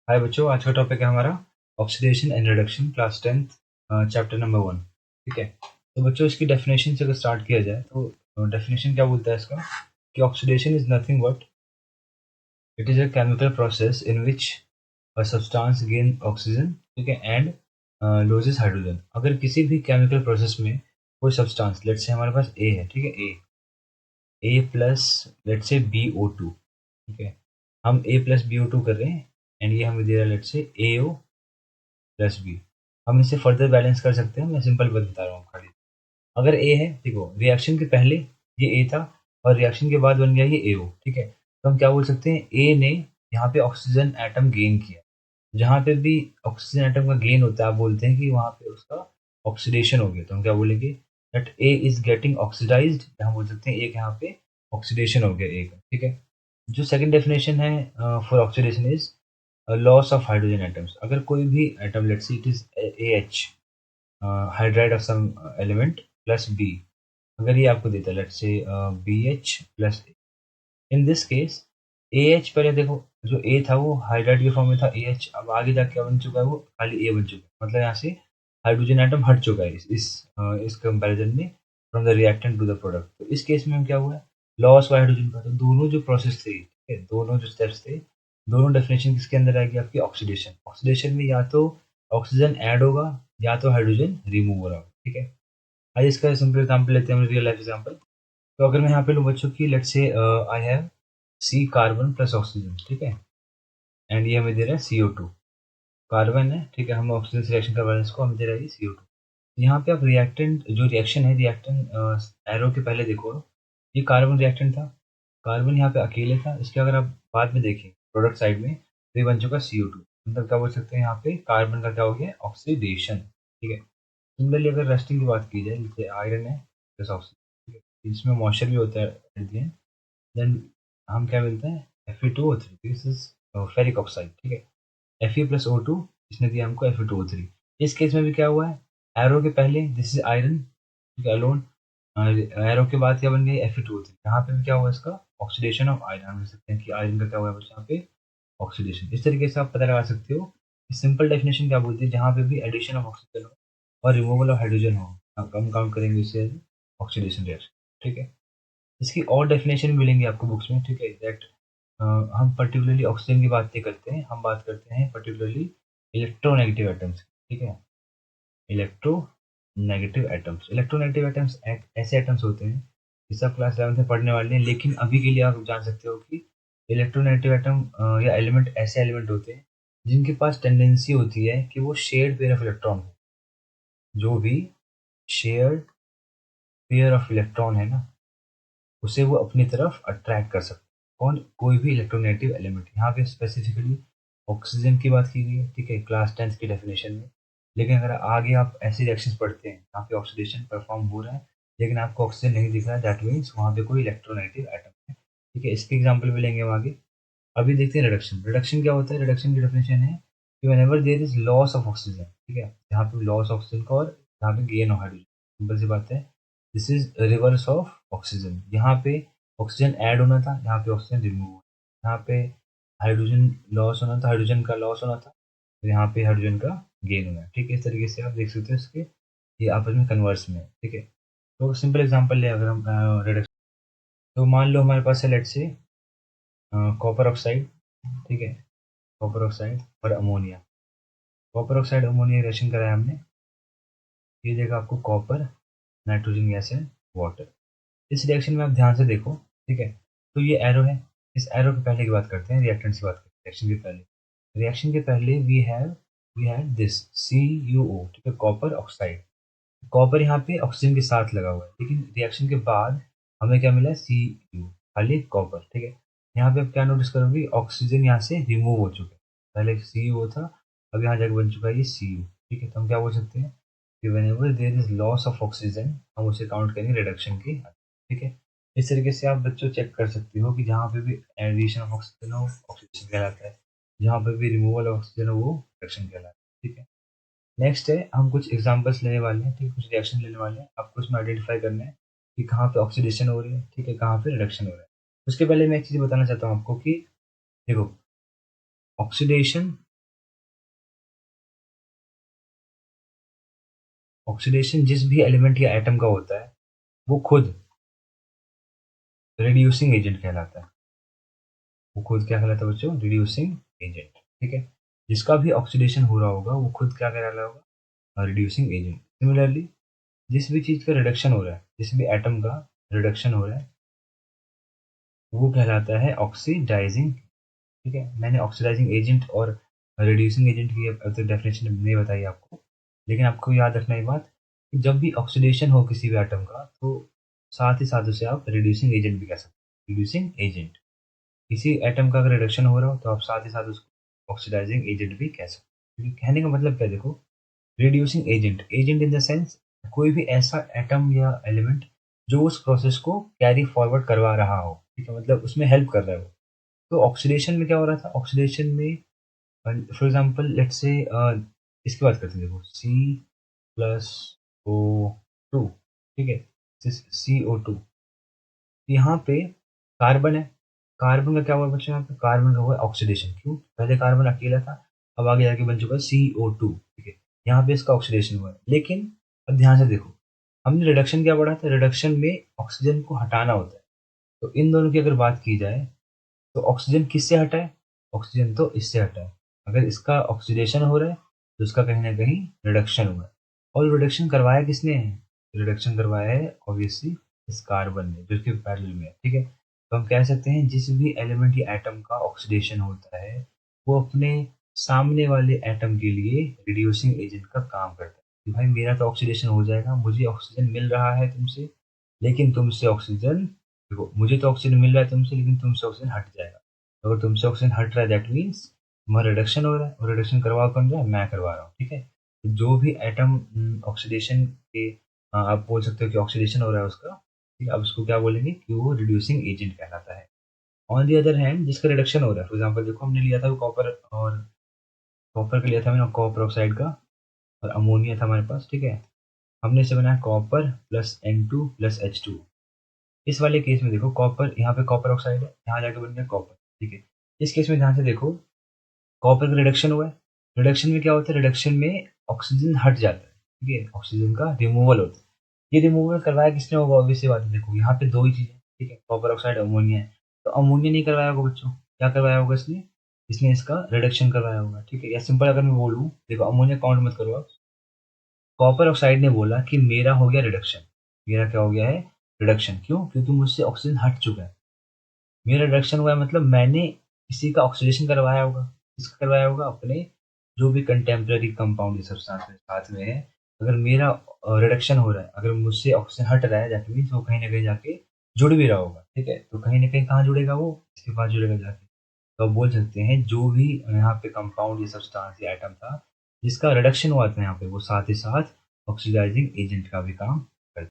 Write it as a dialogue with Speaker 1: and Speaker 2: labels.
Speaker 1: हाय बच्चों, आज का टॉपिक है हमारा oxidation and reduction, class 10th, chapter number 1। ठीक है, तो बच्चों इसकी डेफिनेशन से अगर स्टार्ट किया जाए तो डेफिनेशन क्या बोलता है इसका कि oxidation is nothing but it is a chemical process in which a substance gain oxygen, ठीक है, एंड लूजेस हाइड्रोजन। अगर किसी भी केमिकल प्रोसेस में कोई सब्सटेंस, लेट्स से हमारे पास ए है, ठीक है, ए प्लस लेट्स से BO2, ठीक है, हम ए प्लस BO2 कर रहे हैं एंड ये हमें दे रहा है लेट्स से AO प्लस बी। हम इसे फर्दर बैलेंस कर सकते हैं, मैं सिंपल बता रहा हूँ खाली। अगर ए है, देखो रिएक्शन के पहले ये ए था और रिएक्शन के बाद बन गया ये AO, ठीक है, तो हम क्या बोल सकते हैं, ए ने यहाँ पे ऑक्सीजन एटम गेन किया। जहाँ पे भी ऑक्सीजन एटम का गेन होता है आप बोलते हैं कि वहाँ पे उसका ऑक्सीडेशन हो गया, तो हम क्या बोलेंगे that A is getting oxidised, हम बोल सकते हैं एक यहाँ पे ऑक्सीडेशन हो गया ए का, ठीक है। जो सेकंड डेफिनेशन है for oxidation is loss of hydrogen atoms. अगर कोई भी atom, let's say it is AH, hydride of some element plus B, अगर ये आपको देता है let's say BH plus, in this case AH, पहले देखो जो A था वो हाइड्राइड के फॉर्म में था AH, अब आगे जाके क्या बन चुका है, वो खाली A बन चुका है, मतलब यहाँ से हाइड्रोजन एटम हट चुका है इस कंपैरिजन में from the reactant to the product. तो इस केस में हम क्या हुआ है, लॉस ऑफ हाइड्रोजन का। तो दोनों जो प्रोसेस थे, ठीक है, दोनों जो स्टेप्स थे, दोनों डेफिनेशन किसके अंदर आएगी, आपकी ऑक्सीडेशन। ऑक्सीडेशन में या तो ऑक्सीजन ऐड होगा या तो हाइड्रोजन रिमूव हो रहा होगा, ठीक है। आइए इसका सिंपल एग्जांपल लेते हैं, रियल लाइफ एग्जांपल। तो अगर मैं यहाँ पे लूँ बच्चों की, let's say I have C carbon plus oxygen, ठीक है, एंड ये हमें दे रहा है CO2। कार्बन है, ठीक है, हम ऑक्सीजन से रिएक्शन करवा रहे हैं, इसको हमें दे रहा है ये CO2। यहाँ पे आप रिएक्टेंट, जो रिएक्शन है, रिएक्टेंट एरो के पहले देखो, ये कार्बन रिएक्टेंट था, कार्बन यहाँ पे अकेले था, इसके अगर आप बाद में देखें प्रोडक्ट साइड में तो ये बन चुका CO2। मतलब क्या बोल सकते हैं, यहाँ पे कार्बन का क्या हो गया, ऑक्सीडेशन, ठीक है। सिमिलरली अगर रस्टिंग की बात की जाए, जैसे आयरन है प्लस ऑक्सीजन, ठीक है, इसमें मॉइस्चर भी होता है एट द एंड, देन हम क्या मिलता है Fe2O3, this is ferric oxide, ठीक है। Fe+O2, इसने दिया हमको Fe2O3। इस केस में भी क्या हुआ है, एरो के पहले दिस इज आयरन, ठीक है, अलोन, एरो के बाद क्या बन गया Fe2O3, यहाँ पे भी क्या हुआ इसका ऑक्सीडेशन ऑफ आयरन। हम देख सकते हैं कि आयरन का क्या हुआ है यहाँ पे ऑक्सीडेशन। इस तरीके से आप पता लगा सकते हो। सिंपल डेफिनेशन क्या बोलती है, जहाँ पे भी एडिशन ऑफ ऑक्सीजन हो और रिमूवल ऑफ हाइड्रोजन हो, हम काउंट करेंगे इसे ऑक्सीडेशन रिएक्शन, ठीक है। इसकी और डेफिनेशन मिलेंगी आपको बुक्स में, ठीक है, दैट हम पर्टिकुलरली ऑक्सीजन की बात नहीं करते हैं, हम बात करते हैं पर्टिकुलरली इलेक्ट्रोनेगेटिव एटम्स, ठीक है। इलेक्ट्रोनेगेटिव एटम्स, इलेक्ट्रोनेगेटिव एटम्स ऐसे एटम्स होते हैं, ये सब क्लास 11 में पढ़ने वाले हैं, लेकिन अभी के लिए आप जान सकते हो कि इलेक्ट्रोनेगेटिव एटम या एलिमेंट ऐसे एलिमेंट होते हैं जिनके पास टेंडेंसी होती है कि वो शेयर्ड पेयर ऑफ इलेक्ट्रॉन हो। जो भी शेयर्ड पेयर ऑफ इलेक्ट्रॉन है ना, उसे वो अपनी तरफ अट्रैक्ट कर सकते हैं। कौन, कोई भी इलेक्ट्रोनेगेटिव एलिमेंट। यहाँ पे स्पेसिफिकली ऑक्सीजन की बात की गई है, ठीक है, क्लास 10 की डेफिनेशन में। लेकिन अगर आगे आप ऐसे रिएक्शंस पढ़ते हैं जहाँ पे ऑक्सीडेशन परफॉर्म हो रहा है लेकिन आपको ऑक्सीजन नहीं दिख रहा है, दैट मीन्स वहाँ पे कोई इलेक्ट्रोनेगेटिव एटम है, ठीक है। इसके एग्जाम्पल भी लेंगे हम आगे। अभी देखते हैं रिडक्शन। रिडक्शन क्या होता है, रिडक्शन की डेफिनेशन है कि whenever there is loss of oxygen, ठीक है, जहाँ पे लॉस ऑक्सीजन का और जहाँ पे गेन ऑफ हाइड्रोजन, सिंपल सी बात है, this is reverse of oxygen. यहाँ पे ऑक्सीजन ऐड होना था, यहाँ पे ऑक्सीजन रिमूव होना था। यहाँ पे हाइड्रोजन लॉस होना था, हाइड्रोजन का लॉस होना था, तो यहाँ पे हाइड्रोजन का गेन होना है, ठीक है। इस तरीके से आप देख सकते हो इसके, ये आपस में कन्वर्स में है, ठीक है। तो सिंपल एग्जांपल ले, अगर हम रिडक्शन, तो मान लो हमारे पास है लेट्स से कॉपर ऑक्साइड, ठीक है, कॉपर ऑक्साइड और ammonia. Copper oxide ammonia reaction कराया हमने, ये देगा आपको copper, nitrogen gas and water. इस रिएक्शन में आप ध्यान से देखो, ठीक है, तो ये एरो है, इस एरो के पहले की बात करते हैं, रिएक्टेंट की बात करते हैं। रिएक्शन के पहले, रिएक्शन के पहले वी हैव दिस CuO, ठीक है, कॉपर ऑक्साइड। कॉपर यहाँ पे ऑक्सीजन के साथ लगा हुआ है, लेकिन रिएक्शन के बाद हमें क्या मिला है, Cu, खाली कॉपर, ठीक है। यहाँ पे आप क्या नोटिस करोगे, ऑक्सीजन यहाँ से रिमूव हो चुका है, पहले CuO था, अब यहाँ जाके बन चुका है ये Cu, ठीक है। तो हम क्या बोल सकते हैं कि whenever there is loss of oxygen, हम उसे काउंट करेंगे रिडक्शन की, ठीक है। इस तरीके से आप बच्चों चेक कर सकते हो कि जहाँ पे भी एडिशन ऑफ ऑक्सीजन हो ऑक्सीडेशन कहलाता है, जहाँ पे भी रिमूवल ऑफ ऑक्सीजन हो वो रिडक्शन कहलाता है, ठीक है। नेक्स्ट है, हम कुछ एग्जांपल्स लेने वाले हैं, ठीक है, कुछ रिएक्शन लेने वाले हैं, आपको उसमें आइडेंटिफाई करना है कि कहाँ पे ऑक्सीडेशन हो रही है, ठीक है, कहाँ पे रिडक्शन हो रहा है। उसके पहले मैं एक चीज़ बताना चाहता हूँ आपको कि देखो, ऑक्सीडेशन ऑक्सीडेशन जिस भी एलिमेंट या एटम का होता है वो खुद रिड्यूसिंग एजेंट कहलाता है। वो खुद क्या कहलाता है बच्चों? Reducing agent. ठीक है, जिसका भी ऑक्सीडेशन हो रहा होगा वो खुद क्या कहलाता होगा? Reducing agent. सिमिलरली जिस भी चीज का रिडक्शन हो रहा है, जिस भी एटम का रिडक्शन हो रहा है वो कहलाता है ऑक्सीडाइजिंग। ठीक है, मैंने ऑक्सीडाइजिंग एजेंट और रिड्यूसिंग एजेंट की अब तक डेफिनेशन नहीं बताई आपको, लेकिन आपको याद रखना ये बात कि जब भी ऑक्सीडेशन हो किसी भी एटम का तो साथ ही साथ उसे आप रिड्यूसिंग एजेंट भी कह सकते हैं। रिड्यूसिंग एजेंट, किसी एटम का अगर रिडक्शन हो रहा हो तो आप साथ ही साथ उसको ऑक्सीडाइजिंग एजेंट भी कह सकते हैं। क्योंकि कहने का मतलब क्या, देखो, reducing agent, agent in the sense कोई भी ऐसा एटम या एलिमेंट जो उस प्रोसेस को कैरी फॉरवर्ड करवा रहा हो। ठीक है, मतलब उसमें हेल्प कर रहा है वो। तो ऑक्सीडेशन में क्या हो रहा था? ऑक्सीडेशन में फॉर एग्जांपल लेट्स से इसकी बात करते हैं। देखो, C+O2, ठीक है, CO2, यहाँ पे कार्बन है। कार्बन का क्या हुआ बच्चों? यहाँ पे कार्बन का हुआ ऑक्सीडेशन। क्यों? पहले कार्बन अकेला था, अब आगे जाके बन चुका है CO2। ठीक है, यहाँ पे इसका ऑक्सीडेशन हुआ है। लेकिन अब ध्यान से देखो, हमने रिडक्शन क्या पढ़ा था? रिडक्शन में ऑक्सीजन को हटाना होता है। तो इन दोनों की अगर बात की जाए तो ऑक्सीजन किससे हटा है? ऑक्सीजन तो इससे हटा है। अगर इसका ऑक्सीडेशन हो रहा है तो इसका कहीं ना कहीं रिडक्शन हुआ है। और रिडक्शन करवाया किसने है? रिडक्शन करवाया है ऑब्वियसली इस कार्बन ने, जो कि पैरेलल में है। ठीक है, तो हम कह सकते हैं जिस भी एलिमेंट या एटम का ऑक्सीडेशन होता है वो अपने सामने वाले एटम के लिए रिड्यूसिंग एजेंट का काम करता है। कि भाई मेरा तो ऑक्सीडेशन हो जाएगा, मुझे ऑक्सीजन मिल रहा है तुमसे, लेकिन तुमसे ऑक्सीजन, देखो मुझे तो ऑक्सीजन मिल रहा है तुमसे, लेकिन तुमसे ऑक्सीजन हट जाएगा। अगर तुमसे ऑक्सीजन हट रहा है दैट मीन्स तुम्हारा रिडक्शन हो रहा है, और रिडक्शन करवा कौन रहा है? मैं करवा रहा हूँ। ठीक है, तो जो भी एटम ऑक्सीडेशन के आप बोल सकते हो कि ऑक्सीडेशन हो रहा है उसका, ठीक है, अब उसको क्या बोलेंगे कि वो रिड्यूसिंग एजेंट कहलाता है। ऑन दी अदर हैंड जिसका रिडक्शन हो रहा है, फॉर एग्जाम्पल देखो हमने लिया था कॉपर, और कॉपर का लिया था मैंने कॉपर ऑक्साइड का, और अमोनिया था हमारे पास। ठीक है, हमने इसे बनाया कॉपर प्लस N2 + H2। इस वाले केस में देखो, कॉपर यहाँ पे कॉपर ऑक्साइड है, यहाँ जाके बन गया कॉपर। ठीक है, इस केस में ध्यान से देखो, कॉपर का रिडक्शन हुआ है। रिडक्शन में क्या होता है? रिडक्शन में ऑक्सीजन हट जाता है। ठीक है, ऑक्सीजन का रिमूवल होता है। ये रिमूवल करवाया किसने होगा? ऑब्वियस सी बात है, देखो यहाँ पे दो ही चीजें। ठीक है, कॉपर ऑक्साइड, अमोनिया है। तो अमोनिया नहीं करवाया होगा बच्चों, क्या करवाया होगा इसने? इसने इसका रिडक्शन करवाया होगा। ठीक है, या सिंपल अगर मैं बोलूँ, देखो अमोनिया काउंट मत करो आप। कॉपर ऑक्साइड ने बोला कि मेरा हो गया रिडक्शन। मेरा क्या हो गया है? रिडक्शन। क्यों? क्योंकि मुझसे ऑक्सीजन हट चुका है। मेरा रिडक्शन हुआ है मतलब मैंने किसी का ऑक्सीडेशन करवाया होगा। किसका करवाया होगा? अपने जो भी कंटेम्पररी कंपाउंड सब्सटेंस में साथ में है। अगर मेरा रिडक्शन हो रहा है, अगर मुझसे ऑक्सीजन हट रहा है, दैट मीन्स वो कहीं ना कहीं जाके जुड़ भी रहा होगा। ठीक है, तो कहीं ना कहीं कहाँ जुड़ेगा? वो इसके पास जुड़ेगा जाके। तो आप बोल सकते हैं जो भी यहाँ पे कंपाउंड या सब्सटेंस या एटम था जिसका रिडक्शन हुआ था यहाँ पे, वो साथ ही साथ ऑक्सीडाइजिंग एजेंट का भी काम